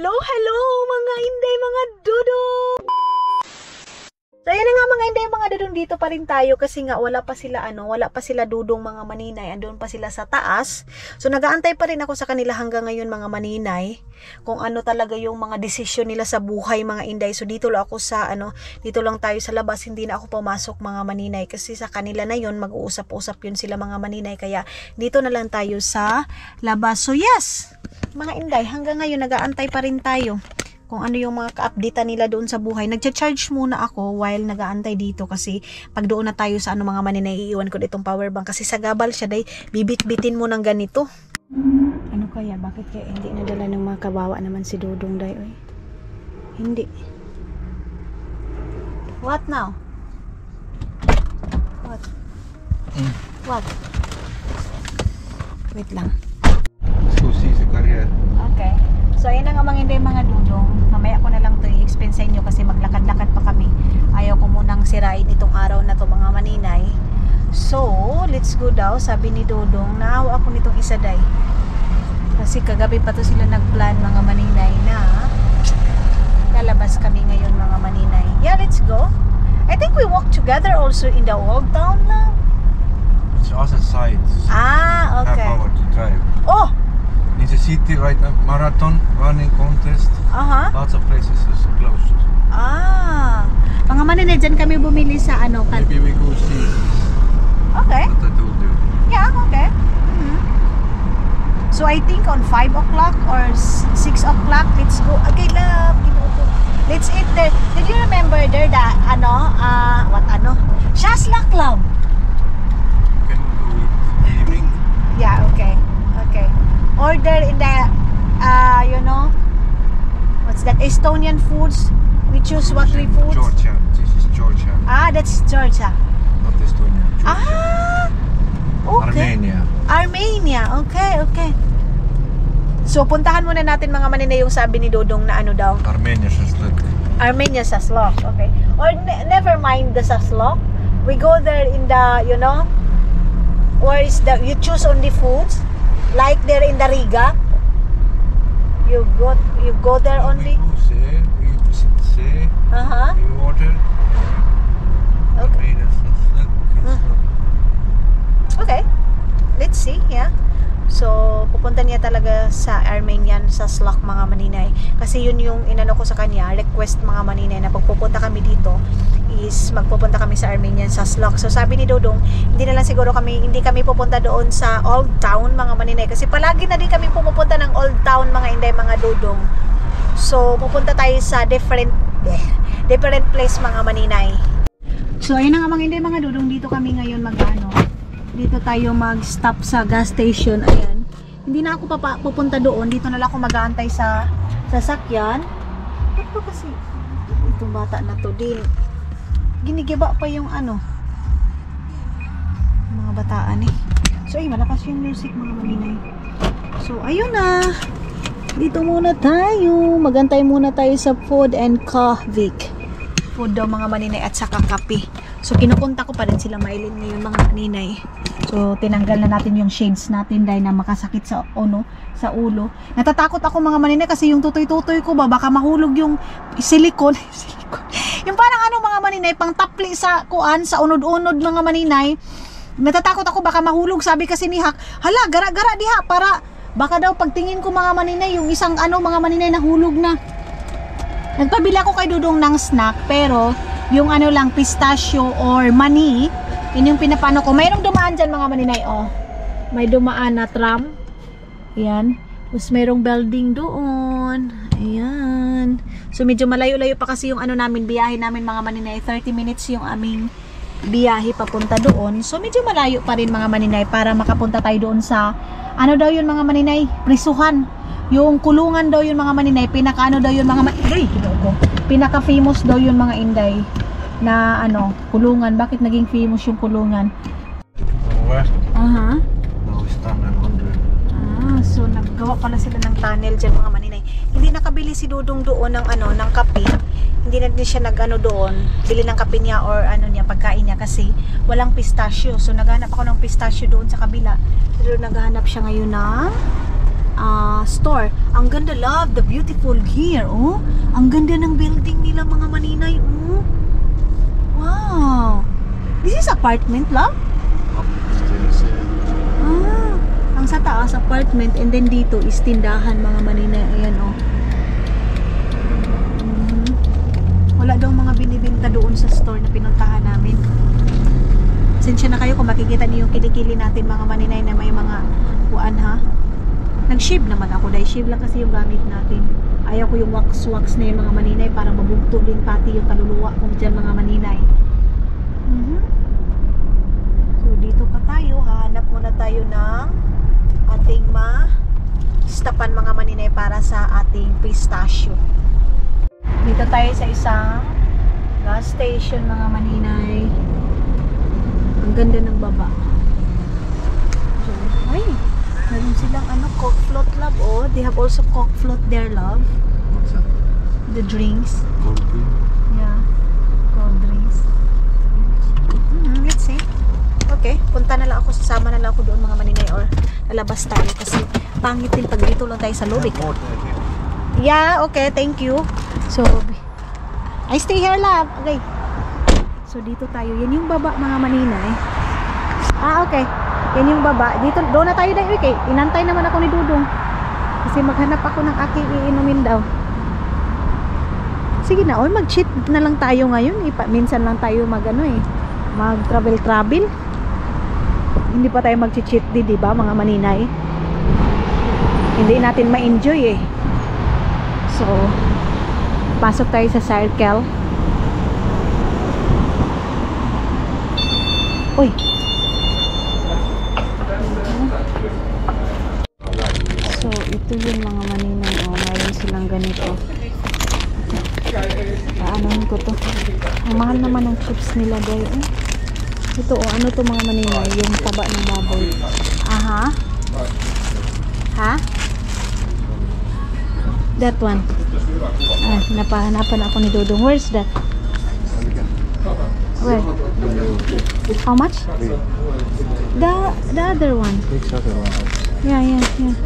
Hello, hello mga inday, mga dudong! So ayan na nga mga inday, mga dudong, dito pa rin tayo kasi nga wala pa sila dudong mga maninay, andun pa sila sa taas. So nagaantay pa rin ako sa kanila hanggang ngayon mga maninay, kung ano talaga yung mga desisyon nila sa buhay mga inday. So dito lang ako sa dito lang tayo sa labas, hindi na ako pumasok mga maninay kasi sa kanila na yun, mag-uusap-usap yun sila mga maninay, kaya dito na lang tayo sa labas. So yes, mga inday, hanggang ngayon nagaantay pa rin tayo kung ano yung mga ka-update nila doon sa buhay. Nagcha-charge muna ako while nagaantay dito kasi pag doon na tayo sa mga maninay, iiwan ko ditong power bank kasi sa gabal siya day, bibit-bitin mo ng ganito. Ano kaya? Bakit kaya hindi nadala ng mga kawawa naman si Dudong day? Oy? Hindi. What now? What? What? Wait lang. Susi sa karyan. Okay. So ayun na nga mga dudong. Mamaya ko na lang to i-explain sa inyo kasi maglakad-lakad pa kami. Ayaw ko munang sirain itong araw na to mga maninay. So, let's go daw. Sabi ni Dudong, naawa ako nitong isa day. Kasi kagabi pa to sila nagplan mga maninay na lalabas kami ngayon mga maninay. Yeah, let's go. I think we walk together also in the old town now. It's other side. Ah, okay. Half hour to drive. Oh! In the city right now, marathon running contest. Lots of places is closed. Ah, mga maninay, dyan kami bumili sa Maybe we go see. Okay. What I told you. Yeah, okay. So I think on 5 o'clock or 6 o'clock, let's go. Okay, love. Let's eat there. Did you remember there that Shasla Club? Can we go eat evening? Yeah, okay. Okay. Order in the what's that? Estonian foods. We choose what we foods. Georgia. This is Georgia. Ah, that's Georgia. Not Estonia. Georgia. Ah, okay. Armenia. Okay, okay. So puntahan muna natin mga maninay yung sabi ni Dudong na daw. Armenia Shaslik. Armenia Saslok. Okay. Or never mind the Saslok. We go there in the, where is the, you choose only foods. Like there in the Riga, you go there only. We say in water. Okay. Okay. Let's see. Yeah. So pupunta niya talaga sa Armenian sa Saslok mga maninay. Kasi yun yung inano ko sa kanya, request mga maninay na pagpupunta kami dito is magpupunta kami sa Armenian sa Saslok. So sabi ni Dudong, hindi kami pupunta doon sa Old Town mga maninay kasi palagi na din kami pumupunta ng Old Town mga inday mga Dudong. So pupunta tayo sa different place mga maninay. So ayun na nga mga inday mga Dudong, dito kami ngayon dito tayo mag-stop sa gas station. Ayan. Hindi na ako pupunta doon. Dito na lang ako mag-aantay sa sasakyan. Ba't ba kasi itong bata na to din? Ginigiba pa yung mga bataan eh. So ay, malakas yung music mga maninay. So ayun na. Dito muna tayo. Magantay muna tayo sa food and coffee. Food daw mga maninay at saka kape. So kinukunta ko pa rin sila Maylin ngayon mga maninay. So tinanggal na natin yung shades natin dahil na makasakit sa ulo. Natatakot ako mga maninay kasi yung tutoy-tutoy ko baka mahulog yung silicone. Yung parang mga maninay pang tapli sa unod-unod mga maninay. Natatakot ako baka mahulog. Sabi kasi ni Hak, hala gara-gara diha para baka daw pagtingin ko mga maninay yung isang mga maninay nahulog na. Nagpabili ako kay Dudong ng snack pero yung lang pistachio or mani, yun yung pinapano ko. Mayroong dumaan dyan mga maninay, may dumaan na tram. Ayan. Tapos mayroong building doon. Ayan. So medyo malayo-layo pa kasi yung biyahe namin mga maninay. 30 minutes yung aming biyahe papunta doon. So medyo malayo pa rin mga maninay para makapunta tayo doon sa daw yun mga maninay? Prisuhan. Yung kulungan daw yun mga maninay. Pinaka daw yun mga maninay. Pinaka famous daw yun mga inday na kulungan. Bakit naging famous yung kulungan? So naggawa pala sila ng tunnel dyan mga maninay. Hindi nakabili si Dudong doon ng kape. Hindi na din siya doon. Bili ng kape niya or pagkain niya kasi walang pistachio. So naghanap ako ng pistachio doon sa kabila. Pero naghahanap siya ngayon ng store. Ang ganda, love, the beautiful here, oh. Ang ganda ng building nila, mga maninay, oh. Wow. This is apartment, love? Upstairs, yeah. Ang sa taas, apartment, and then dito is tindahan, mga maninay. Ayan, oh. Wala daw mga binibinta doon sa store na pinuntahan namin. Sensya na kayo kung makikita niyo yung kilikili natin, mga maninay, na may mga kuan, ha. Nag-shave naman ako, dahil shave lang kasi yung gamit natin. Ayaw ko yung wax na yung mga maninay para mabugto din pati yung kaluluwa ko dyan, mga maninay. So dito pa tayo, hahanap muna tayo ng ating stapan, mga maninay, para sa ating pistachio. Dito tayo sa isang gas station, mga maninay. Ang ganda ng baba. Ay, meron silang Coke float, love. Oh, they have also Coke float there, love. What's that? The drinks. Cold drink? Yeah, cold drinks. Let's see. Okay, punta na lang ako, sasama na lang ako doon, mga maninay, or lalabas tayo kasi pangit din pag dito lang tayo sa loob. Yeah, okay, thank you. So, I stay here, love. Okay. So, dito tayo. Yan yung baba, mga maninay. Okay. Yan yung baba. Dito, doon na tayo dahil. Okay. Inantay naman ako ni Dudong. Kasi maghanap ako ng aking iinumin daw. Sige na, mag-cheat na lang tayo ngayon. Minsan lang tayo mag-travel. Hindi pa tayo mag-cheat di ba, mga maninay? Hindi natin ma-enjoy eh. So, pasok tayo sa circle. Uy. So, ito yung mga maninay. Mayroon silang ganito. Paanohin ko to. Ang mahal naman ng chips nila, guys. Ito, ano to, mga maninay? Yung taba ng baboy. Aha. Ha? That one. Napahanapan ako ni Dodong. Where's that? Where? How much? The other one. Which other one? Yeah.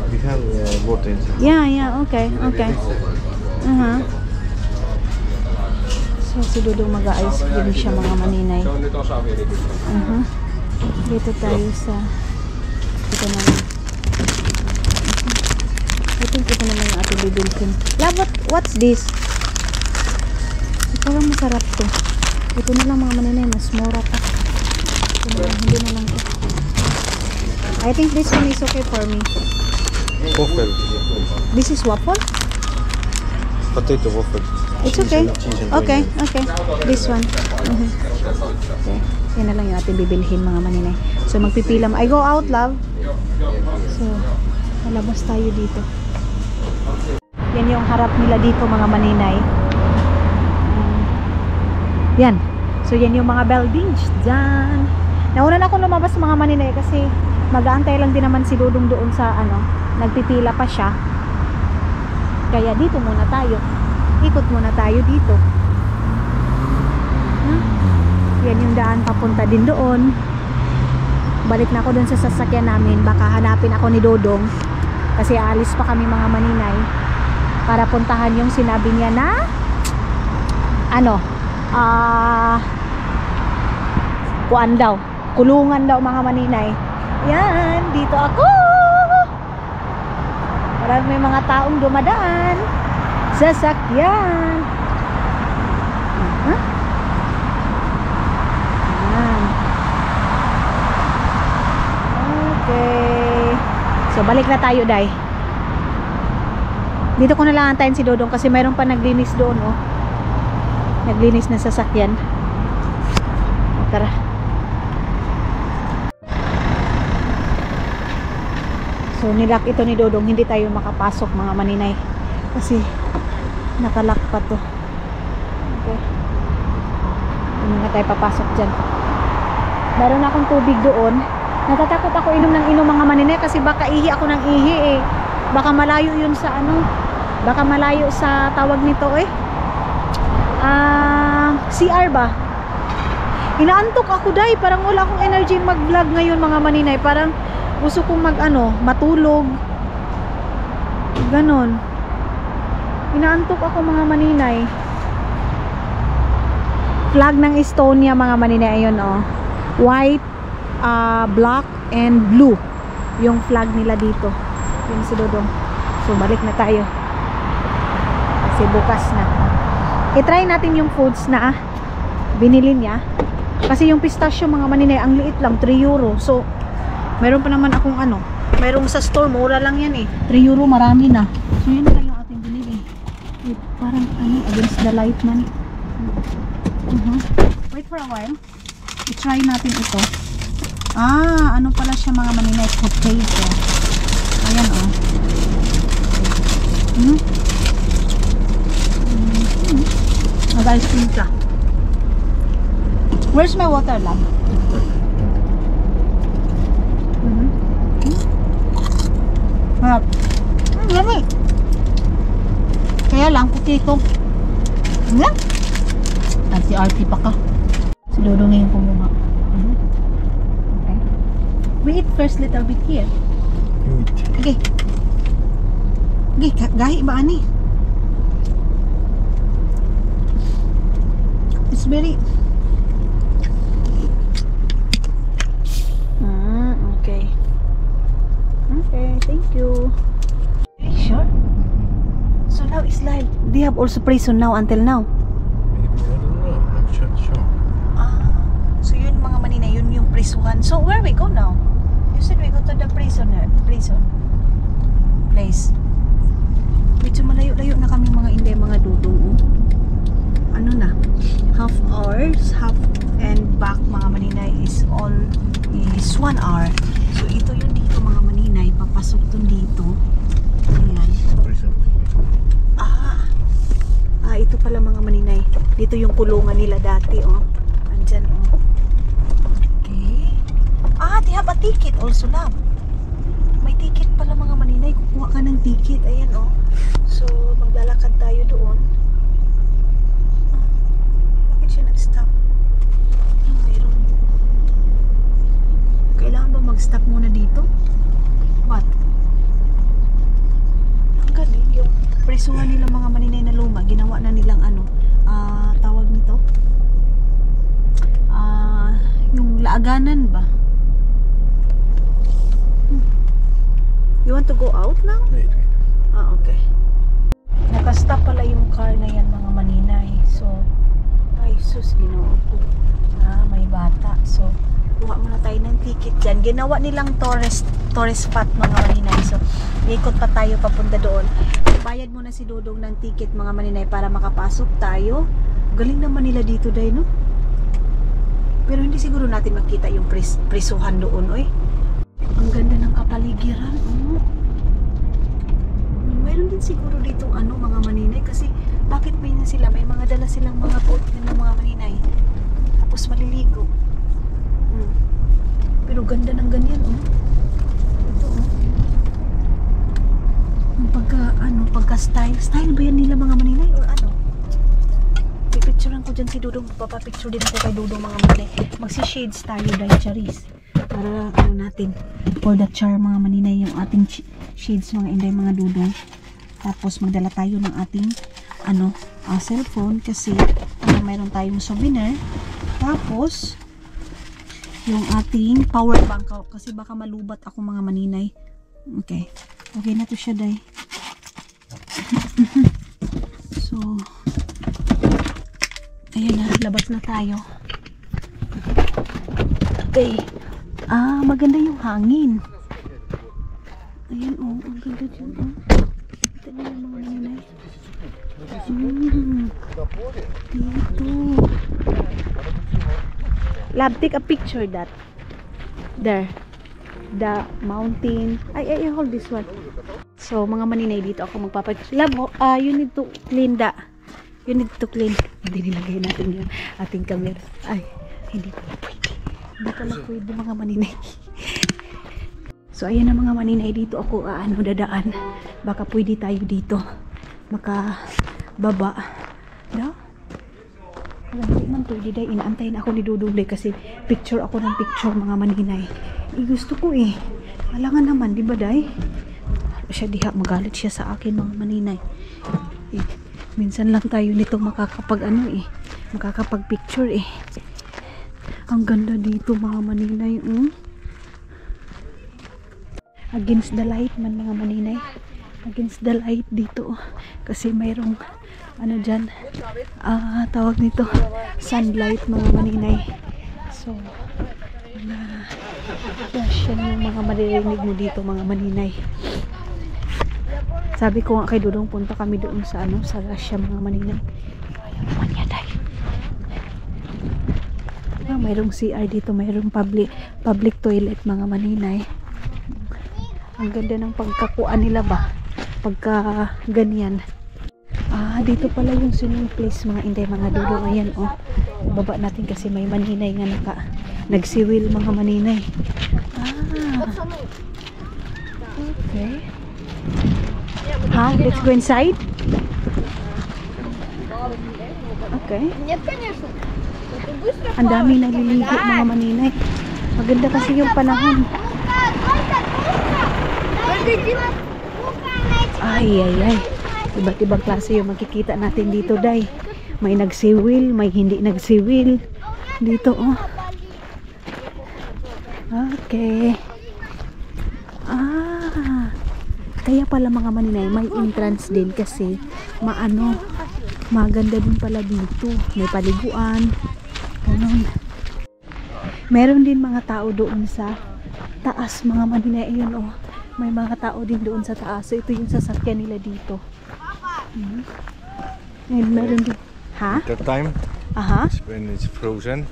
We have water inside. Yeah, okay. So, si Dodong mag-ice cream siya, mga maninay. Dito tayo sa ito na lang. Ito na lang yung ating bibilhin. Love, what's this? Parang masarap to. Ito na lang, mga maninay, mas mura pa. Ito na lang, hindi na lang to. I think this one is okay for me. Waffle. This is waffle? Potato waffle. It's okay. Okay. This one. Okay. Yan na lang yung ating bibilhin, mga maninay. So, magpipila. I go out, love. So, malabas tayo dito. Yan yung harap nila dito, mga maninay. Yan. So, yan yung mga buildings dyan. Nauna na akong lumabas, mga maninay, kasi mag-aantay lang din naman si Dudong doon sa nagpipila pa siya. Kaya dito muna tayo. Ikot muna tayo dito. Yan yung daan papunta din doon. Balik na ako doon sa sasakyan namin. Baka hanapin ako ni Dodong. Kasi aalis pa kami, mga maninay, para puntahan yung sinabi niya na kuan daw, kulungan daw, mga maninay. Yan, dito ako. Parang may mga taong dumadaan. Sasakyan. Yan. Okay. So, balik na tayo, day. Dito ko na lang antayin si Dodong kasi mayroon pa naglinis doon, oh. Naglinis na sasakyan. Tara. So, nilak ito ni Dodong. Hindi tayo makapasok, mga maninay. Kasi, nakalak pa to. Okay. Hindi na tayo papasok dyan. Meron akong tubig doon. Natatakot ako inom ng inom, mga maninay, kasi baka ihi ako ng ihi eh. Baka malayo yun sa baka malayo sa tawag nito eh. CR ba? Inaantok ako, day. Parang wala akong energy mag-vlog ngayon, mga maninay. Parang gusto kong matulog. Ganon. Inaantok ako mga maninay. Flag ng Estonia mga maninay. Ayun oh. White, black, and blue. Yung flag nila dito. Yun si Dodong. So balik na tayo. Kasi bukas na. I-try natin yung foods na binili niya. Kasi yung pistachio mga maninay, ang liit lang, 3 euro. So, meron pa naman akong ano. Merong sa store, mura lang yan eh. 3 euro, marami na. So, yun na yung ating binili. Wait, parang ano, against the light man. Wait for a while. I-try natin ito. Ano pala siya mga maninay? Potato. Ayan oh. Mag-ice cream siya. Where's my water, love? Harap. Lami. Kaya lang, potato. Ano? At si RT pa ka. Si Dodo ngayon kumuha. Okay. We eat first little bit here. Okay. Okay, gahi ba ani? It's very... okay. Okay, thank you. Are you sure? So now it's like they have also prison now until now. Maybe, I don't know. I'm sure. So yun mga manina, yun yung prisuhan. So where we go now? You said we go to the prison place. Medyo malayo-layo na kami mga hindi mga dudong. Ano na? Half hours, half and back mga maninay is 1 hour. So ito yung dito mga maninay, papasok dun dito. Ayan. Ito pala mga maninay. Dito yung kulungan nila dati oh. Andyan oh. Okay. They have a ticket also love. May ticket pala mga maninay. Kukuha ka ng ticket. Ayan oh. So maglalakad tayo doon. Bakit siya nag-stop? Meron. Kailangan ba mag-stop muna dito? What? Ang galing yung prisuhan nila mga maninay na luma. Ginawa na nilang ano, tawag nito? Yung laaganan ba? You want to go out now? Wait. Okay. Nakastop pala yung car na yan mga maninay. So, ay sus, ginoo ko. May bata. So, kuha muna tayo ng ticket dyan. Ginawa nilang tourist spot mga maninay. So, ikot pa tayo papunta doon. Bayad muna si Dodong ng ticket mga maninay para makapasok tayo. Galing naman nila dito dahil no? Pero hindi siguro natin makita yung prisuhan doon oy. Ang ganda ng kapaligiran Mayroon din siguro ditong ano mga maninay. Kasi bakit may na sila? May mga dala silang mga boat ng mga maninay. Tapos maliligo. Pero ganda ng ganyan ito pagka style ba yan nila mga maninay or ano? Pipicturean ko dyan si Dudong. Papapicture din ako kay Dudong mga maninay. Magsi-shades tayo dahil charis para ano natin for the charm mga maninay yung ating shades mga inday mga Dudong. Tapos magdala tayo ng ating cellphone kasi mayroon tayong souvenir. Tapos yung ating power bank kasi baka malubat ako mga maninay. Okay na to siya day. So ayan na, labas na tayo. Okay. Maganda yung hangin. Ayan ang ganda dyan Ito na yung mga maninay. Dito. Lab, take a picture that. There. The mountain. I hold this one. So, mga maninay dito ako magpapicture. Lab, you need to clean that. You need to clean. Hindi nilagay natin yung ating camera. Ay, hindi pala pwede. Hindi pala pwede mga maninay. So, ayan na mga maninay. Dito ako dadaan. Baka pwede tayo dito. Makababa. No? Hindi man pwede dahil inaantay na ako ni Dudong kasi picture ako ng picture mga maninay. Gusto ko Alangan naman, di ba day? siya diha, magalit siya sa akin mga maninay. Minsan lang tayo nito makakapag makakapag picture Ang ganda dito mga maninay. Against the light man mga maninay. Against the light dito. Kasi mayroong dyan, tawag nito sunlight mga maninay. So flash yan yung mga maririnig mo dito mga maninay. Sabi ko nga kay Dudong, punta kami doon sa sa Russia mga maninay. Ayaw naman niya dahil mayroong CR dito, mayroong public toilet mga maninay. Ang ganda ng pagkakuan nila ba pagka ganyan. Dito pala yung swimming place mga inday, mga Dudong. Ayan baba natin kasi may maninay nga nagsiwil mga maninay. Okay. Let's go inside. Okay. Ang dami naliligo mga maninay. Maganda kasi yung panahon. Ay. Iba't ibang klase yung makikita natin dito, day. May nagsiwil, may hindi nagsiwil. Dito, Okay. Kaya pala mga maninay, may entrance din kasi maganda din pala dito. May paliguan. Ganun. Meron din mga tao doon sa taas mga maninay. Ayun may mga tao din doon sa taas. So ito yung sasakyan nila dito. And meron din. At that time, when it's frozen,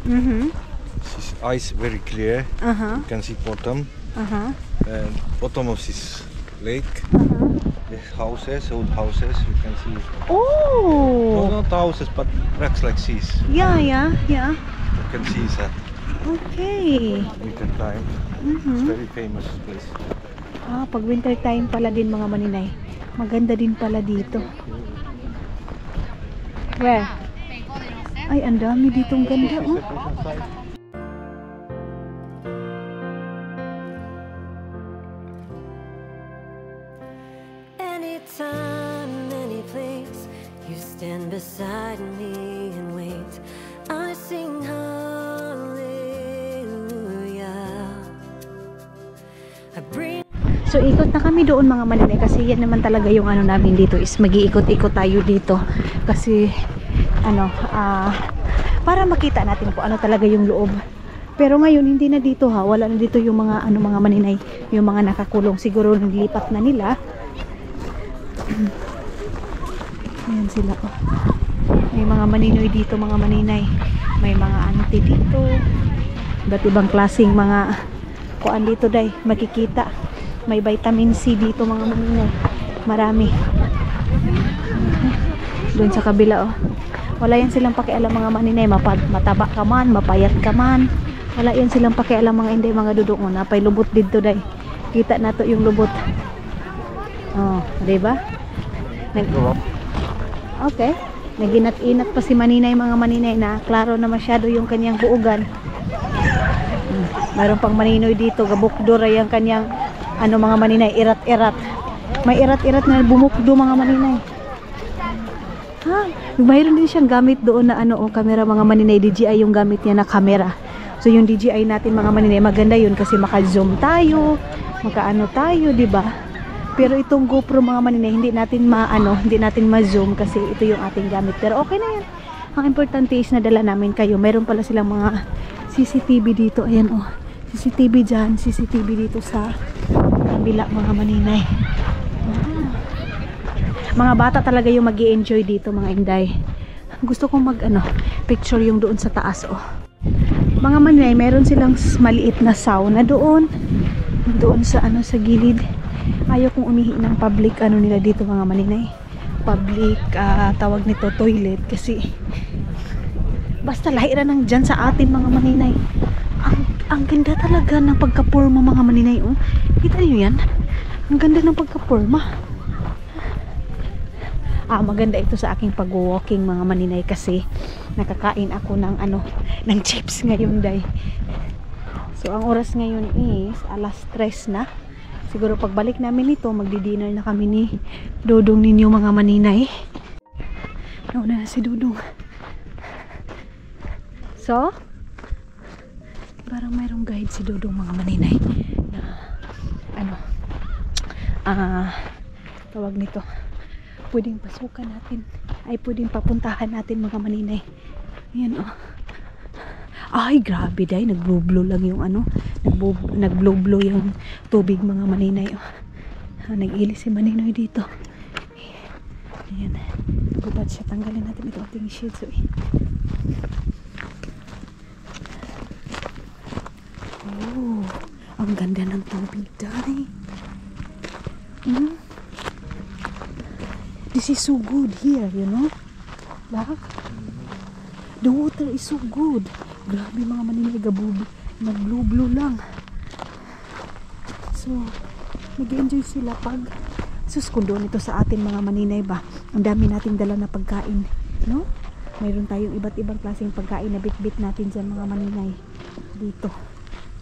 this ice very clear. You can see bottom. And bottom of this lake, there's houses, old houses. You can see. Oh. No, not houses, but wrecks like these. Yeah. You can see that. Okay. Winter time. It's very famous place. Pag winter time pala din mga maninay. Maganda din pala dito. Where? Ay, ang dami ditong ganda, Anytime, any place, you stand beside me and wait. I sing hallelujah. I bring. So ikot na kami doon mga maninay kasi yan naman talaga yung namin dito is mag-iikot-ikot tayo dito kasi para makita natin kung ano talaga yung loob. Pero ngayon hindi na dito wala na dito yung mga mga maninay, yung mga nakakulong, siguro nilipat na nila. Ayan sila may mga maninoy dito mga maninay, may mga auntie dito, iba't ibang klaseng mga kuan dito day makikita. May vitamin C dito mga maninay, marami. Doon sa kabila wala yan silang pakialam mga maninay, mataba ka man, mapayat ka man, wala yan silang pakialam mga inday, mga Dudong. Napay lubot dito day, kita na to yung lubot. Diba? Okay, naginat-inat pa si maninay mga maninay na klaro na masyado yung kanyang buugan. Mayroon pang maninoy dito, gabukdor ay ang kanyang mga maninay, irat-irat. May irat-irat na bumukdo mga maninay. Mayroon din siyang gamit doon na camera mga maninay, DJI yung gamit niya na camera. So yung DJI natin mga maninay, maganda yun kasi maka-zoom tayo, tayo, di ba? Pero itong GoPro mga maninay, hindi natin ma-zoom kasi ito yung ating gamit. Pero okay na yan. Ang importante is nadala namin kayo. Meron pala silang mga CCTV dito. Ayan CCTV dyan, CCTV dito sa kabila mga maninay. Mga bata talaga yung mag-i-enjoy dito mga inday. Gusto kong picture yung doon sa taas Mga maninay, meron silang maliit na sauna doon sa sa gilid. Ayaw kong umihi ng public nila dito mga maninay. Public tawag nito toilet kasi basta lahira nang dyan sa atin mga maninay. Ang ganda talaga ng pagka-porma mga maninay. Kita niyo yan? Ang ganda ng pagka-porma. Maganda ito sa aking pag-walking mga maninay kasi nakakain ako ng ng chips ngayon day. So ang oras ngayon is alas 3 na. Siguro pagbalik namin nito, magdi-dinner na kami ni Dodong ninyo mga maninay. Nauna na si Dodong. So, parang mayroong guide si Dodong mga maninay na ano, tawag nito, pwedeng pasukan natin, ay pwedeng papuntahan natin mga maninay. Ayan oh. Ay grabe day, nag-blow lang yung ano, nag-blow yung tubig mga maninay oh. Nag-ilis si Maninoy dito. Ayan, gubad siya, tanggalin natin ito ating shade. So, oh, ang ganda ng tubig day. This is so good here, you know, like the water is so good. Grabe mga maninay, nag-blow lang. So nag-enjoy sila pag suskundo nito sa atin mga maninay ba. Ang dami nating dala na pagkain, no? Mayroon tayong iba't ibang klaseng pagkain na bit-bit natin dyan mga maninay dito.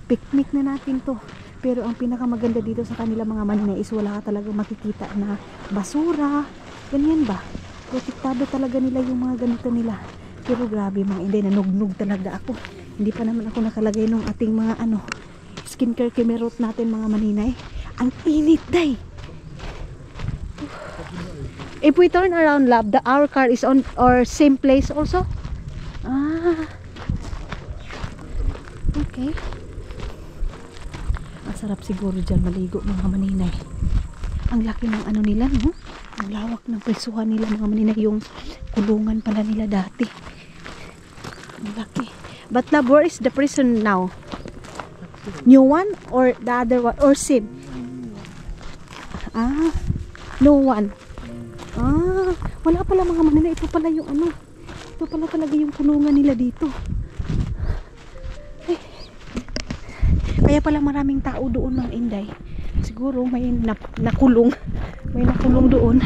Picnic na natin to. Pero ang pinakamaganda dito sa kanila mga maninay is wala ka talaga makikita na basura, ganyan ba. Protektado talaga nila yung mga ganito nila. Pero grabe mga hindi, nanugnog talaga ako. Hindi pa naman ako nakalagay nung ating mga ano, skincare kemerot natin mga maninay. Ang init day. If we turn around love, our car is on our same place also. Okay. Masarap siguro dyan maligo mga maninay. Ang laki ng ano nila, no? Ang lawak ng prisuhan nila mga maninay. Yung kulungan pala nila dati. Ang laki. But love, where is the prison now? New one or the other one? Or same? No one. Wala pala mga maninay. Ito pala yung ano. Ito pala talaga yung kulungan nila dito. Ay. Kaya pala maraming tao doon mga Inday. Siguro may nakulong. May nakulong doon.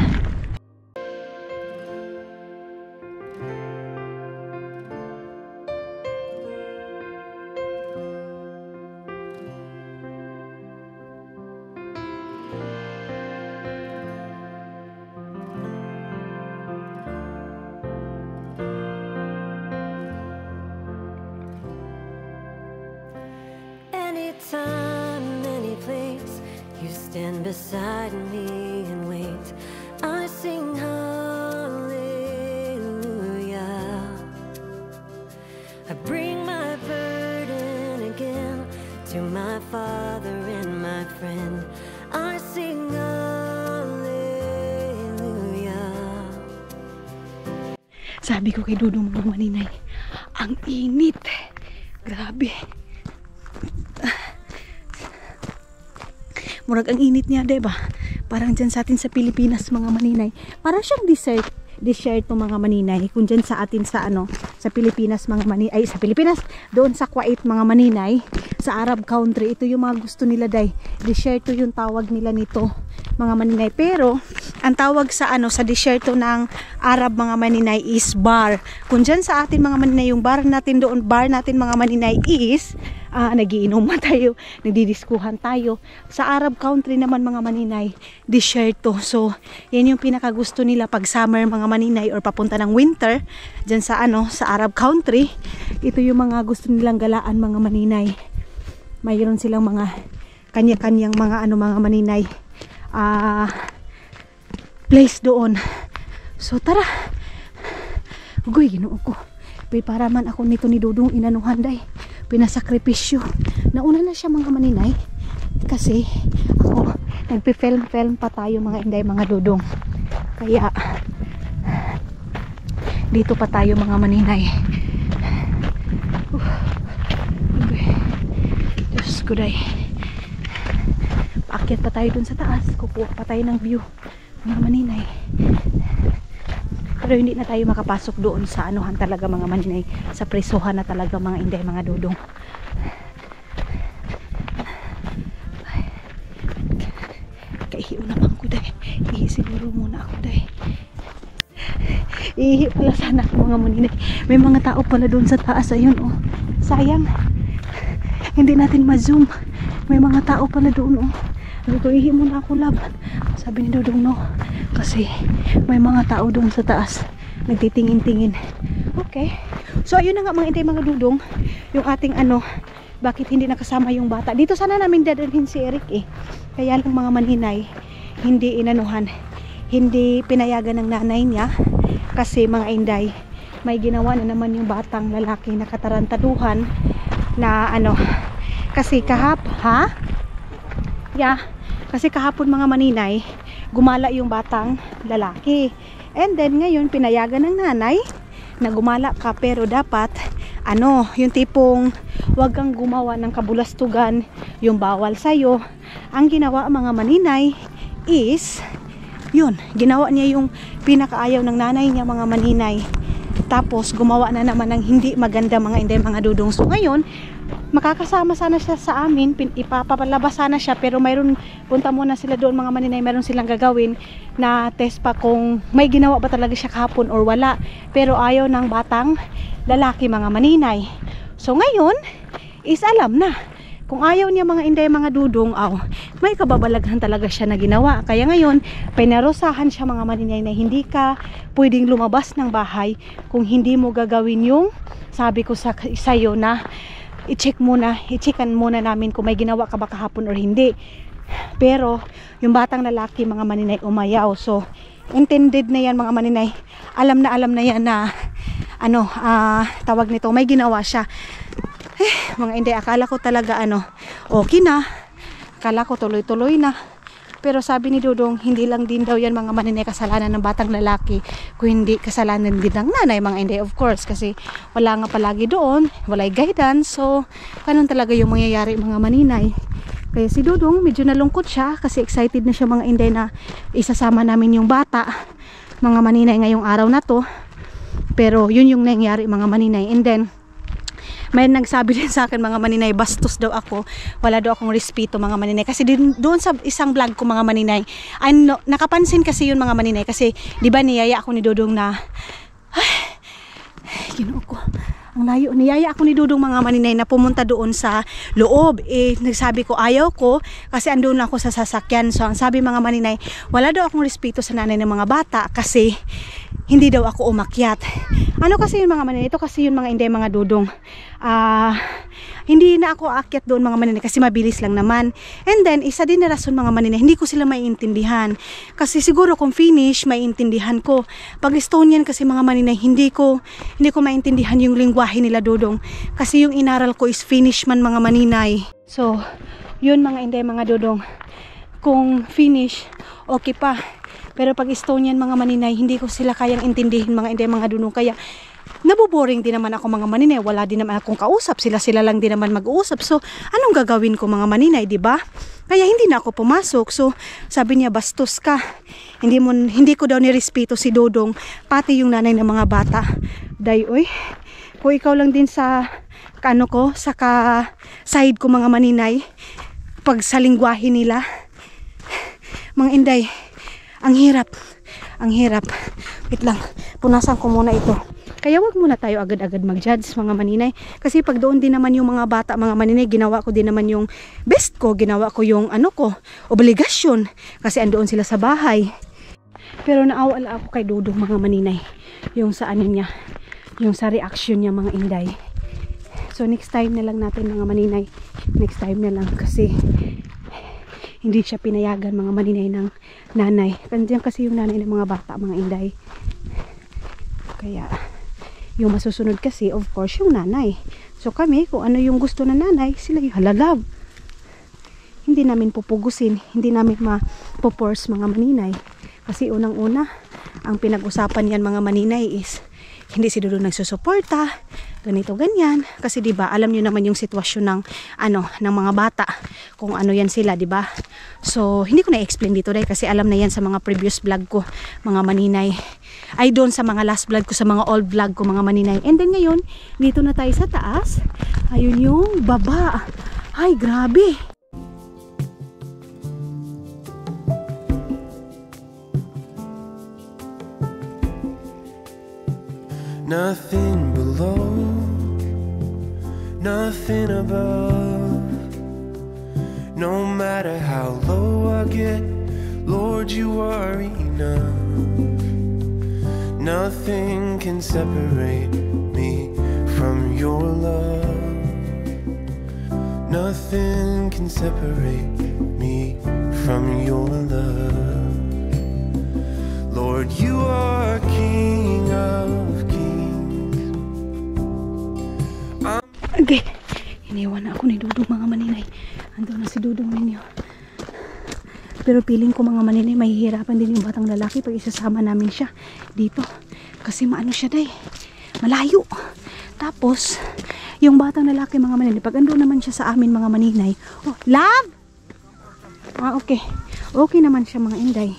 Anytime, any place, you stand beside me and wait. I sing hallelujah. I bring my burden again to my Father and my friend. I sing hallelujah. Sabi ko kay Dudong mga maninay, ang init. Grabe. Murag ang init niya, diba? Parang dyan sa atin sa Pilipinas mga maninay. Parang siyang desert to mga maninay. Kung dyan sa atin sa ano, sa Pilipinas mga maninay, ay sa Pilipinas, doon sa Kuwait mga maninay, sa Arab country, ito yung mga gusto nila day. Desierto yung tawag nila nito mga maninay. Pero ang tawag sa ano, sa desierto ng Arab mga maninay is bar. Kung dyan sa atin mga maninay, yung bar natin doon, bar natin mga maninay is nagiinuman tayo, nagdidiskuhan tayo. Sa Arab country naman mga maninay, desierto. So yan yung pinakagusto nila pag summer mga maninay or papunta ng winter dyan sa ano, sa Arab country. Ito yung mga gusto nilang galaan mga maninay. Mayroon silang mga kanya-kanyang mga ano mga maninay place doon. So tara, ugoy, ginoo ko, para man ako nito ni Dudong inanuhan day, pinasakripisyo. Nauna na siya mga maninay kasi ako nagpi-film pa tayo mga Inday mga Dudong, kaya dito pa tayo mga maninay. Diyos ko day, paakyat pa tayo dun sa taas, kukuha pa tayo ng view mga maninay. Pero hindi na tayo makapasok doon sa anuhan talaga mga maninay, sa presohan na talaga mga Inday mga Dudong. Kaihiw naman ko day, siguro muna ako day. Ihi pala sana ako mga maninay. May mga tao pala doon sa taas, ayun oh. Sayang hindi natin ma-zoom. May mga tao pala doon oh. Sabi ko, ihi muna ako, love. Sabi ni Dudong, no. Kasi may mga tao doon sa taas. Nagtitingin-tingin. Okay. So, ayun na nga mga intay mga Dudong. Yung ating bakit hindi nakasama yung bata. Dito sana namin dadalhin si Eric eh. Kaya lang mga maninay, hindi inanuhan. Hindi pinayagan ng nanay niya. Kasi mga inday, may ginawa na naman yung batang lalaki na katarantaduhan na kasi kasi kahapon mga maninay, gumala yung batang lalaki. And then ngayon pinayagan ng nanay na gumala ka, pero dapat yung tipong wag kang gumawa ng kabulastugan, yung bawal sa'yo. Ang ginawa mga maninay is ginawa niya yung pinakaayaw ng nanay niya mga maninay. Tapos gumawa na naman ng hindi maganda mga inday mga Dudong. So ngayon makakasama sana siya sa amin, ipapalabas sana siya, pero mayroon, punta muna sila doon mga maninay, mayroon silang gagawin na test pa kung may ginawa ba talaga siya kahapon or wala. Pero ayaw ng batang lalaki mga maninay. So ngayon is alam na kung ayaw niya mga inday mga Dudong, may kababalaghan talaga siya na ginawa. Kaya ngayon pinarusahan siya mga maninay na hindi ka pwedeng lumabas ng bahay kung hindi mo gagawin yung sabi ko sa'yo na i-checkan muna namin kung may ginawa ka ba kahapon or hindi. Pero yung batang lalaki mga maninay umayaw. So intended na yan mga maninay, alam na yan na tawag nito, may ginawa siya. Mga inday, akala ko talaga okay na, akala ko tuloy-tuloy na. Pero sabi ni Dudong, hindi lang din daw yan mga maninay kasalanan ng batang lalaki, kung hindi kasalanan din ng nanay mga inday, of course, kasi wala nga palagi doon, walay guidance. So ganun talaga yung mangyayari mga maninay. Kaya si Dudong medyo nalungkot siya kasi excited na siya mga inday na isasama namin yung bata mga maninay ngayong araw na to. Pero yun yung nangyari mga maninay. And then may nagsabi din sa akin mga maninay, bastos daw ako, wala daw akong respeto mga maninay. Kasi doon sa isang vlog ko mga maninay, nakapansin kasi yun mga maninay. Kasi di ba niyaya ako ni Dudong na Ginoo ko, ang layo, niyaya ako ni Dudong mga maninay na pumunta doon sa loob. Nagsabi ko ayaw ko kasi andun ako sa sasakyan. So ang sabi mga maninay, wala daw akong respeto sa nanay ng mga bata kasi hindi daw ako umakyat. Kasi yun mga maninay, ito kasi yun mga inday mga Dudong, hindi na ako aakyat doon mga maninay kasi mabilis lang naman. And then isa din na rason mga maninay, hindi ko sila maiintindihan. Kasi siguro kung Finnish maiintindihan ko. Pag Estonian kasi mga maninay, hindi ko maintindihan yung lingwahe nila Dudong. Kasi yung inaral ko is Finnish man mga maninay. So yun mga inday mga Dudong, kung Finnish okay pa. Pero pag Estonian mga maninay, hindi ko sila kayang intindihin mga inday mga Dudong. Kaya naboboring din naman ako mga maninay, wala din naman akong kausap, sila lang din naman mag-uusap. So anong gagawin ko mga maninay, di ba? Kaya hindi na ako pumasok. So sabi niya, bastos ka, hindi ko daw nirespeto si Dudong, pati yung nanay ng mga bata. Day, kung ikaw lang din sa side ko mga maninay, pag sa lingwahe nila mga inday, ang hirap. Wait lang, punasan ko muna ito. Kaya wag muna tayo agad-agad mag-judge mga maninay. Kasi pag doon din naman yung mga bata mga maninay, ginawa ko din naman yung best ko. Ginawa ko yung obligasyon. Kasi andoon sila sa bahay. Pero naawala ako kay Dudong mga maninay. Yung sa niya. Yung sa reaction niya mga inday. So next time na lang natin mga maninay. Next time na lang kasi hindi siya pinayagan mga maninay ng nanay. Kandiyan kasi yung nanay ng mga bata mga inday. Kaya yung masusunod kasi of course yung nanay. So kami kung ano yung gusto ng nanay, sila yung halalab. Hindi namin pupugusin, hindi namin mapoforce mga maninay. Kasi unang-una ang pinag-usapan yan mga maninay is hindi si Dudong nagsusuporta, ganito ganyan. Kasi 'di ba, alam niyo naman yung sitwasyon ng ng mga bata, kung ano yan sila, 'di ba? So hindi ko na-explain dito dahil kasi alam na yan sa mga previous vlog ko mga maninay. Ay doon sa mga last vlog ko, sa mga old vlog ko mga maninay. And then ngayon, dito na tayo sa taas. Ayun yung baba. Ay grabe. Nothing below, nothing above, No matter how low I get, Lord, you are enough. Nothing can separate me from your love. Nothing can separate me from your love. Lord, you are King of Kings. Okay, iniwan na ako ni Dudong mga maninay. Ando na si Dudong ninyo. Pero piling ko mga maninay, mahihirapan din yung batang lalaki pag isasama namin siya dito. Kasi maano siya day, malayo. Tapos, yung batang lalaki mga maninay, pag ando naman siya sa amin mga maninay, oh, love! Ah, okay. Okay naman siya mga inday.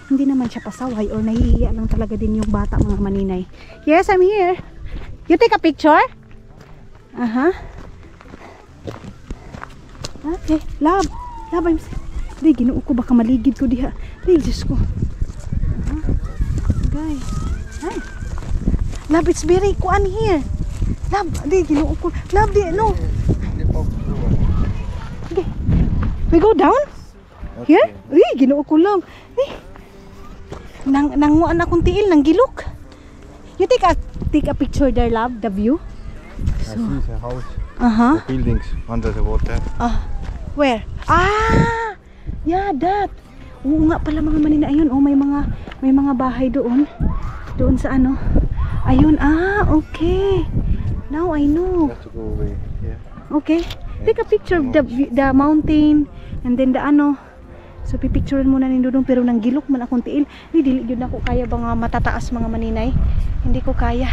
Hindi naman siya pasaway or nahihiya lang talaga din yung bata mga maninay. Yes, I'm here. You take a picture? Aha. Okay, love. Love, I'm... Day, ginuo ko baka maligid ko diha. Day, Diyos ko. Okay. Ay. Love, it's very kuan here. Love, day, ginuo ko. Love, day, no. Okay. We go down? Okay. Here? Ay, ginuo ko lang. Ay. Nanguan akong tiil, nang gilok. You take a picture there, love, the view. I see the house, Uh-huh. the buildings under the water. Where? Ah! Yeah, that. Oo nga pala mga manina. Ayun, oh, may mga bahay doon. Doon sa ano. Ayun, okay. Now I know. Have to go away. Yeah. Okay. Take a picture of the mountain and then the ano. So pipicturean muna ni Dudong pero nang gilok man akong tiil. Ni dili gyud ako kaya mga matataas mga maninay. Hindi ko kaya.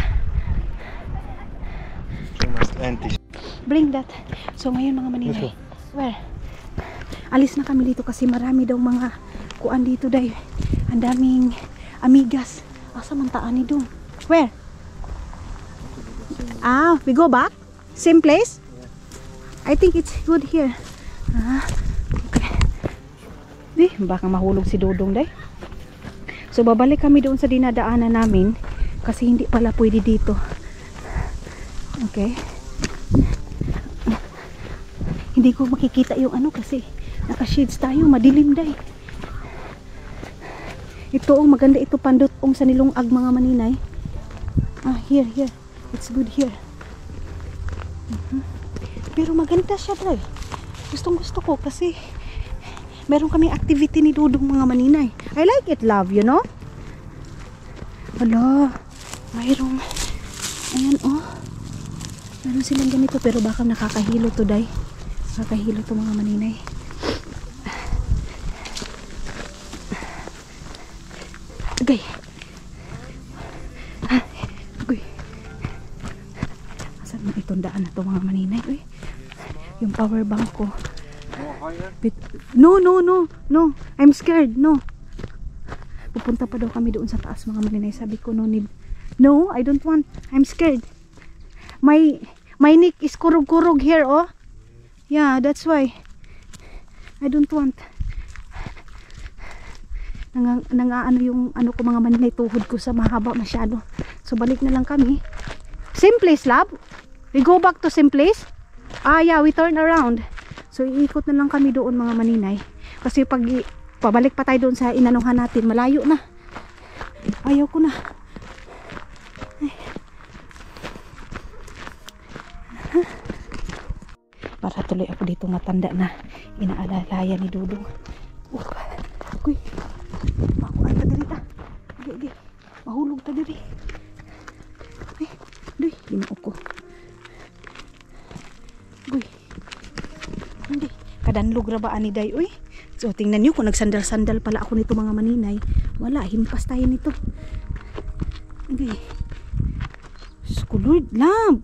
Bring that. So ngayon mga maninay. Where? Alis na kami dito kasi marami daw mga kuan dito day. Ang daming amigas. Asa man taan ni Dong? Where? Ah, we go back? Same place? I think it's good here. Okay. Di, baka mahulog si Dudong day. So babalik kami doon sa dinadaanan namin kasi hindi pala pwede dito. Okay. Hindi ko makikita yung ano kasi naka-shades tayo, madilim day. Ito oh, maganda ito pandot sa nilungag mga maninay. Here. It's good here. Pero maganda siya day. Gustong gusto ko kasi meron kaming activity ni Dudong mga maninay. I like it, love, you know? Wala. Mayroong ayan oh. Meron silang ganito pero baka nakakahilo to day. Nakakahilo to mga maninay. Agay. Agay. Asan mo itong daan na to mga maninay? Uy. Yung power bank ko. No. I'm scared. No. Pupunta pa daw kami doon sa taas mga maninay. Sabi ko no need. No, I don't want. I'm scared. My neck is kurog-kurog here, oh. Yeah, that's why. I don't want. Nangaano yung ano ko mga maninay, tuhod ko sa mahaba masyado. So balik na lang kami. Same place, love. We go back to same place. Yeah, we turn around. So iikot na lang kami doon mga maninay. Kasi pag pabalik pa tayo doon sa inanuhan natin, malayo na. Ayaw ko na. Para tuloy ako dito matanda na inaalalayan ni Dudong. Uy. Makuan ta diri ta. Di. Mahulog ta diri. Ay, di, ginoo ko. Uy. Hindi. Kadanlog ra ba ani day, uy? So tingnan niyo kung nagsandal-sandal pala ako nito mga maninay. Wala, himpas tayo nito. Okay. Lord, love.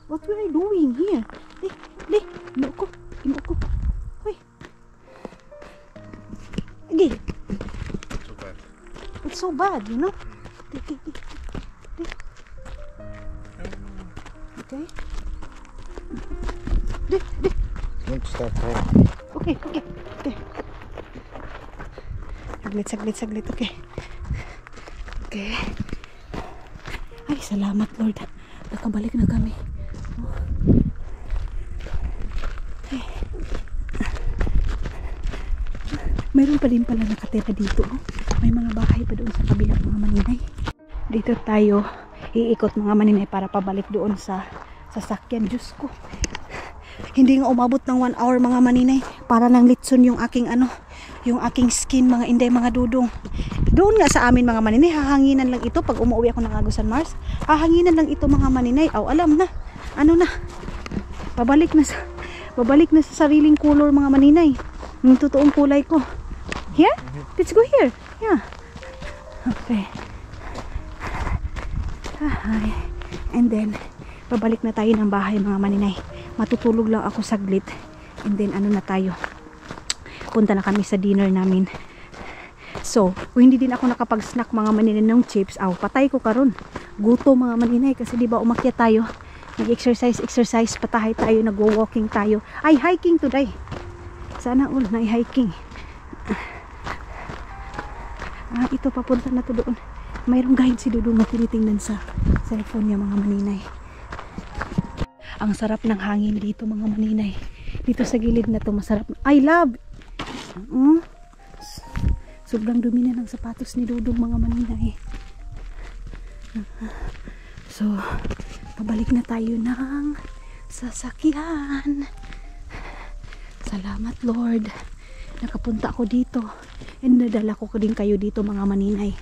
What we are doing here? Di, ginoo ko. Uy. Okay. So bad. It's so bad, you know? Okay. Don't start there. Okay. Saglit. Okay. Ay, salamat Lord. Nakabalik na kami. mayroon pa din pala nakatira dito. May mga bahay pa doon sa kabila mga maninay. Dito tayo iikot mga maninay para pabalik doon sa sasakyan. Diyos ko. Hindi nga umabot ng 1 hour mga maninay. Para nang litson yung aking yung aking skin mga inday mga dudong. Doon nga sa amin mga maninay, hahanginan lang ito pag umuwi ako ng Agusan Mars. Hahanginan lang ito mga maninay. Alam na. Ano na? Babalik na sa sariling color mga maninay. Yung totoong kulay ko. Here? Let's go here. Yeah. Okay. Hi. And then, babalik na tayo ng bahay mga maninay. Matutulog lang ako saglit. And then, ano na tayo? Punta na kami sa dinner namin. So, kung hindi din ako nakapag-snack mga maninay ng chips, patay ko karon. Guto mga maninay kasi di ba umakyat tayo. Nag-exercise, patahay tayo, nag-walking tayo. Ay, hiking today. Sana all na hiking. Ito papunta na to doon. Mayroong guide si Dudong na tinitingnan sa cellphone niya mga maninay. Ang sarap ng hangin dito mga maninay. Dito sa gilid na to masarap. I love. Sobrang dumi na ng sapatos ni Dudong mga maninay. So, pabalik na tayo ng sasakyan. Salamat Lord. Nakapunta ako dito. And nadala ko din kayo dito mga maninay.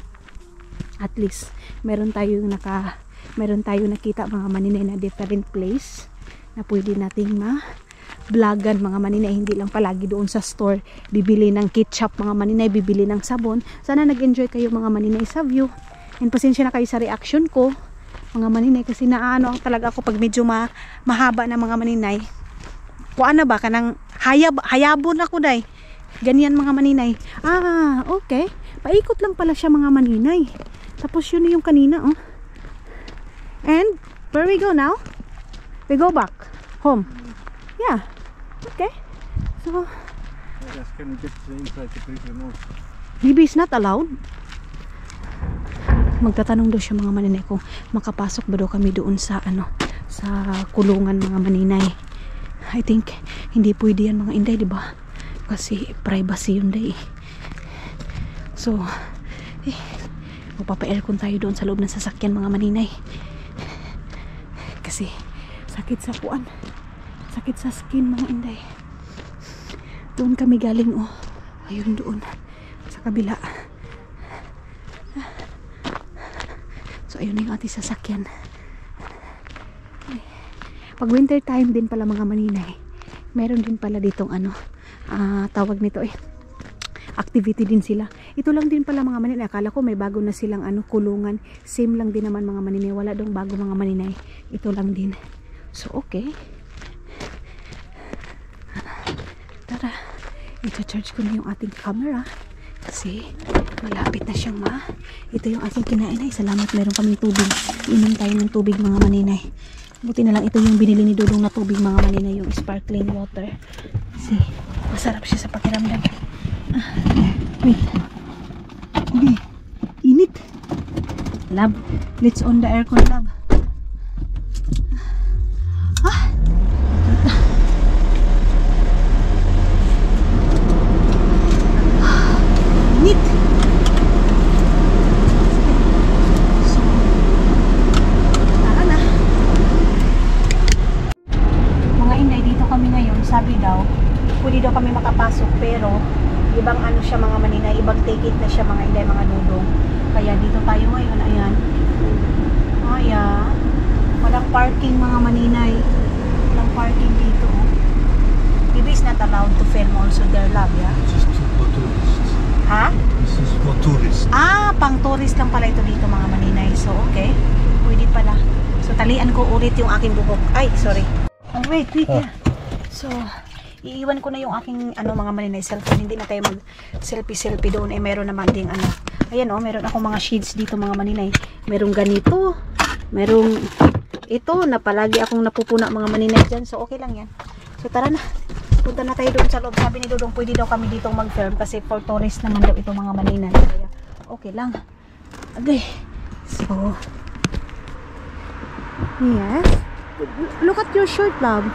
At least meron tayong nakita mga maninay na different place na pwede nating vlogan mga maninay. Hindi lang palagi doon sa store bibili ng ketchup mga maninay, bibili ng sabon. Sana nag-enjoy kayo mga maninay sa view. And pasensya na kayo sa reaction ko mga maninay kasi naano talaga ako pag medyo mahaba na mga maninay. Kuan na ba kanang hayabon ako day. Ganyan mga maninay. Okay. Paikot lang pala siya mga maninay. Tapos yun yung kanina, oh. And where we go now? We go back home. Yeah. Okay. So Yes, can we get inside the prison also? Maybe it's not allowed. Magtatanong daw siya mga maninay kung makapasok ba daw kami doon sa sa kulungan mga maninay. I think hindi pwede yan mga inday, di ba? Kasi privacy yun day. So, magpapa-aircon tayo doon sa loob ng sasakyan mga maninay. Kasi sakit sa puan. Sakit sa skin mga inday. Doon kami galing, oh. Ayun doon. Sa kabila. So, ayun yung ating sasakyan. Pag winter time din pala mga maninay, meron din pala ditong tawag nito activity din sila. Ito lang din pala mga maninay. Akala ko may bago na silang kulungan. Same lang din naman mga maninay. Wala dong bago mga maninay. Ito lang din. So, okay. Tara. I-charge ko na yung ating camera. Kasi, malapit na siyang ito yung aking kinain. Ay, salamat. Meron kaming tubig. Inom tayo ng tubig mga maninay. Buti na lang ito yung binili ni Dudong na tubig mga maninay. Yung sparkling water. Kasi, masarap siya sa pakiramdam. Wait. Okay. Init. Love. Let's on the aircon, love. Init. So, tara na. Mga inday, dito kami ngayon. Sabi daw, pwede daw kami makapasok pero ibang siya mga maninay, ibang ticket na siya mga inday, mga dudong. Kaya dito tayo ngayon, ayan. Walang parking mga maninay. Walang parking dito. Maybe it's not allowed to film also their lab, yeah? This is for tourists. Ha? This is for tourists. Pang tourist lang pala ito dito mga maninay. So, okay. Pwede pala. So, talian ko ulit yung aking buhok. Ay, sorry. Oh, wait. Yeah. So, iiwan ko na yung aking mga maninay cellphone. Hindi na tayo mag selfie doon. Meron naman ding ayan meron akong mga shades dito mga maninay. Merong ganito. Merong ito na palagi akong napupuna mga maninay dyan. So okay lang yan. So tara na. Punta na tayo doon sa loob. Sabi ni Dudong pwede daw kami ditong mag-film kasi for tourist naman daw ito mga maninay. Kaya okay lang. Okay. So yes. Look at your shirt, love.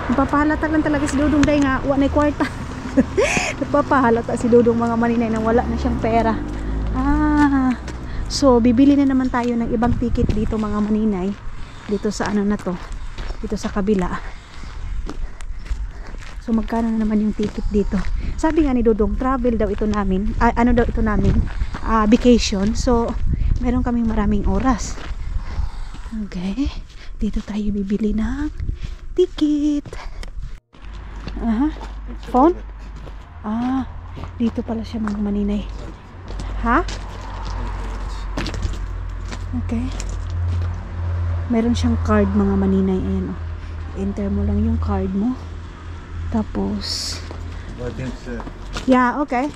Papahalata lang talaga si Dudong day nga, wala na kwarta. Napapahalata si Dudong mga maninay na wala na siyang pera. So bibili na naman tayo ng ibang ticket dito mga maninay. Dito sa ano na to. Dito sa kabila. So magkano na naman yung ticket dito? Sabi nga ni Dudong, travel daw ito namin. Ano daw ito namin? Vacation. So meron kaming maraming oras. Okay. Dito tayo bibili ng ticket. Phone? Dito pala siya mga maninay. Ha? Okay. Meron siyang card mga maninay. Ayan, oh. Enter mo lang yung card mo. Tapos yeah, okay.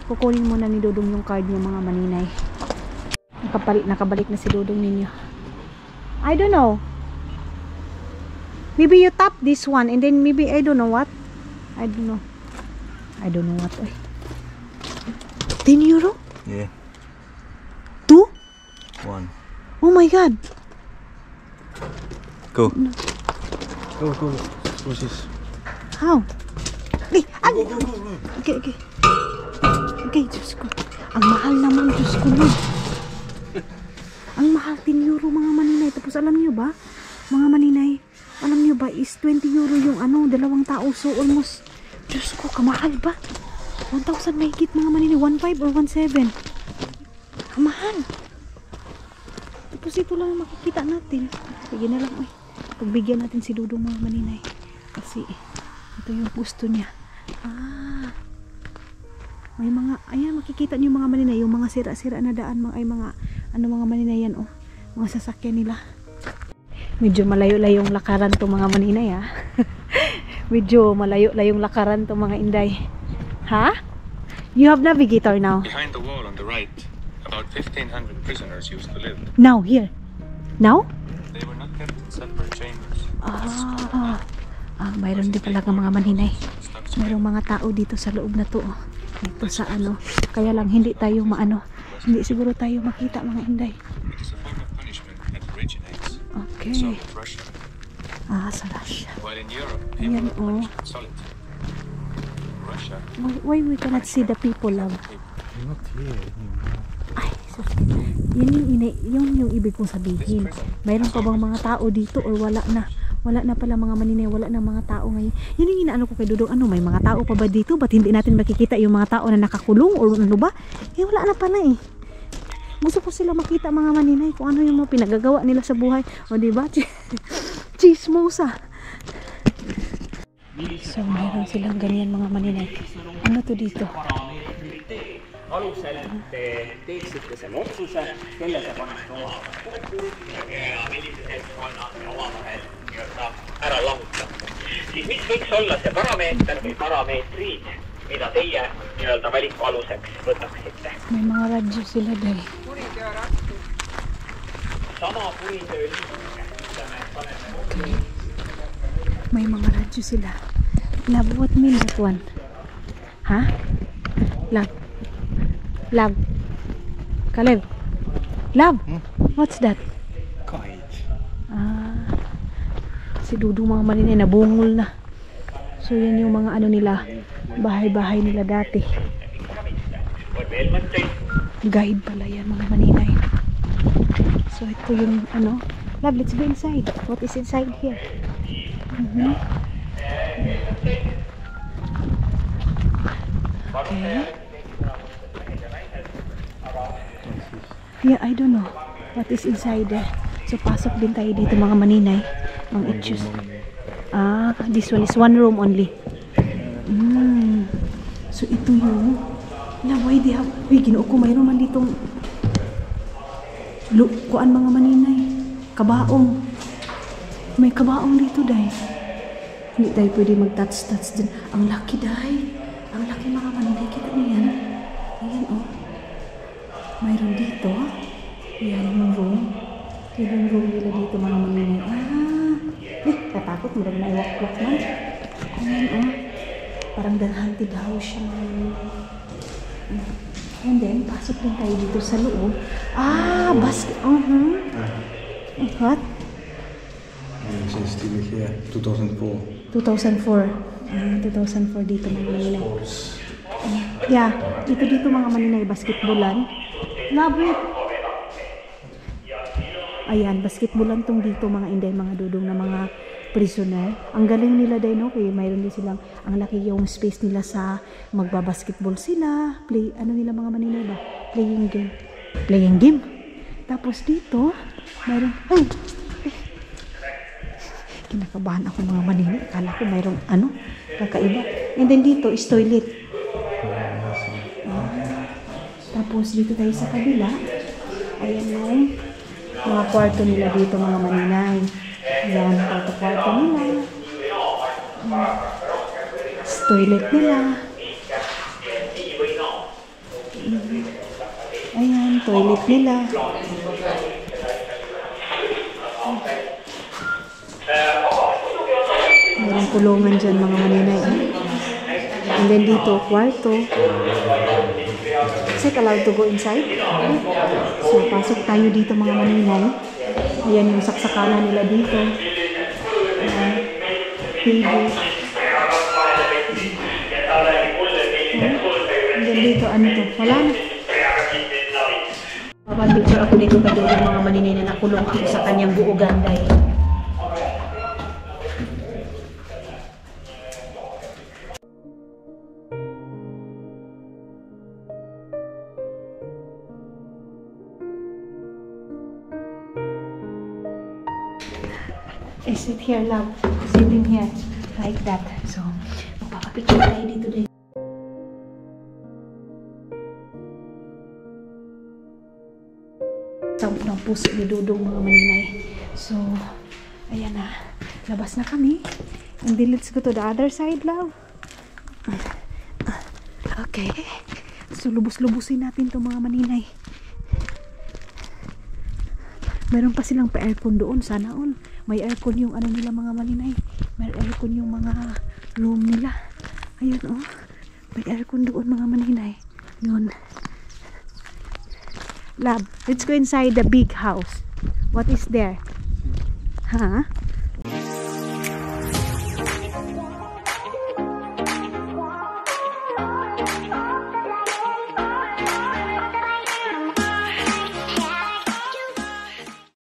Kukunin muna ni Dudong yung card niya mga maninay. Nakabalik na si Dudong ninyo. I don't know. Maybe you tap this one and then maybe I don't know what. I don't know what. Ay. 10 euro? Yeah. 2? 1. Oh my god. Go. Go. What's this? How? Okay. Okay, Diyos ko. Ang mahal naman, Diyos ko. Ang mahal, 10 euro mga maninay. Tapos alam nyo ba, mga maninay, alam nyo ba, is 20 euro yung dalawang tao. So almost, Diyos ko, kamahal ba? 1,000 may higit mga maninay. 1,500 or 1,700. Kamahal. Tapos ito lang makikita natin. Sige na lang, pagbigyan natin si Dudong mga maninay. Kasi, ito yung gusto niya. May mga, ayan, makikita niyo mga maninay, yung mga sira-sira na daan, mga maninay yan, mga sasakyan nila. Medyo malayo-layong lakaran to mga maninay, Medyo malayo-layong lakaran to mga inday. Ha? You have navigator now? Behind the wall on the right, about 1,500 prisoners used to live. Now, here. Now? They were not kept in separate chambers. Mayroon din pala mga maninay. Mayroong mga tao dito sa loob na to, dito sa kaya lang hindi tayo hindi siguro tayo makita mga inday. It is a form of punishment that originates Okay. in Soviet Russia. Sa Russia. While in Europe, people Ayan, are punished in solitude. In Russia, Why we cannot see the people, love? Not here. Ay, yun yung ibig kong sabihin. Mayroon pa bang mga tao dito or wala na? Wala na pala mga maninay, wala na mga tao ngayon. Yun yung inaano ko kay Dudong, may mga tao pa ba dito? Ba't hindi natin makikita yung mga tao na nakakulong or ano ba? Wala na pala Gusto ko sila makita mga maninay kung ano yung mga pinagagawa nila sa buhay. O diba? Chismosa. So mayroon silang ganyan mga maninay. Ano to dito? Alusel te teeksite selle otsuse, kelle te panete omavahel kokku ja millised seltskonnad te omavahel nii-öelda ära lahutate. Siis mis võiks olla see parameeter või parameetrid, mida teie nii-öelda valiku aluseks võtaksite? May mga radyo sila dahil. Sama kuritöö liikumine, mida me paneme kokku. May mga radyo sila. Love, what mean that one? Ha? Love. Caleb. Love. What's that? Kite. Si Dudong mga maninay nabungol na. So yan yung mga nila, bahay-bahay nila dati. Guide pala yan mga maninay. So ito yung Love, let's go inside. What is inside here? Okay. Yeah, I don't know what is inside there. So pasok din tayo dito mga maninay. Ang itches. This one is one room only. So ito yung why they have, ginoo ko, mayroon man ditong kuan mga maninay. Kabaong. May kabaong dito dahil. Hindi tayo pwede mag-touch din. Ang laki dahil. Ang laki mga maninay. Kita niyo yan. Ayan mayroon dito. Yan yung room. Yan yung room nila dito mga maninay. Katakot mo rin na iwak-wak man. Ayan parang haunted house siya. And then, pasok din tayo dito sa loob. Basket. What? She's still here. 2004. 2004. 2004 dito mga maninay. Yeah, dito mga maninay, basketballan. Love it. Ayan, basketballan tong dito mga inday, mga dudong na mga prisoner. Ang galing nila din, okay, mayroon din silang, ang laki yung space nila sa magbabasketball sila, play, ano nila mga maninay ba? Playing game. Tapos dito, mayroon, ay! Kinakabahan ako mga maninay, akala ko mayroong, kakaiba. And then dito is toilet. Tapos dito tayo sa kabila, ayan yung mga kwarto nila dito mga maninay. Ayan, kwarto nila. Toilet nila. Ayan, toilet nila. Mayroong kulungan dyan mga maninay. And then dito, kwarto. Is it allowed to go inside? So, pasok tayo dito mga maninay. Ayan yung saksakana nila dito. Table. And then dito, ano to? Wala na. Papapicture ako dito pa doon yung mga maninay na nakulong ako sa kanyang buuganday. I sit here, love. Sitting here. Like that. So, magpapapicture tayo dito din. Samp ng puso ni Dudong mga maninay. So, ayan na. Labas na kami. And then let's go to the other side, love. Okay. So, lubos-lubusin natin to mga maninay. Meron pa silang pa-aircon doon. Sana all. May aircon yung ano nila mga maninay. May aircon yung mga room nila. Ayun oh. May aircon doon mga maninay. Yun. Lab, let's go inside the big house. What is there? Huh?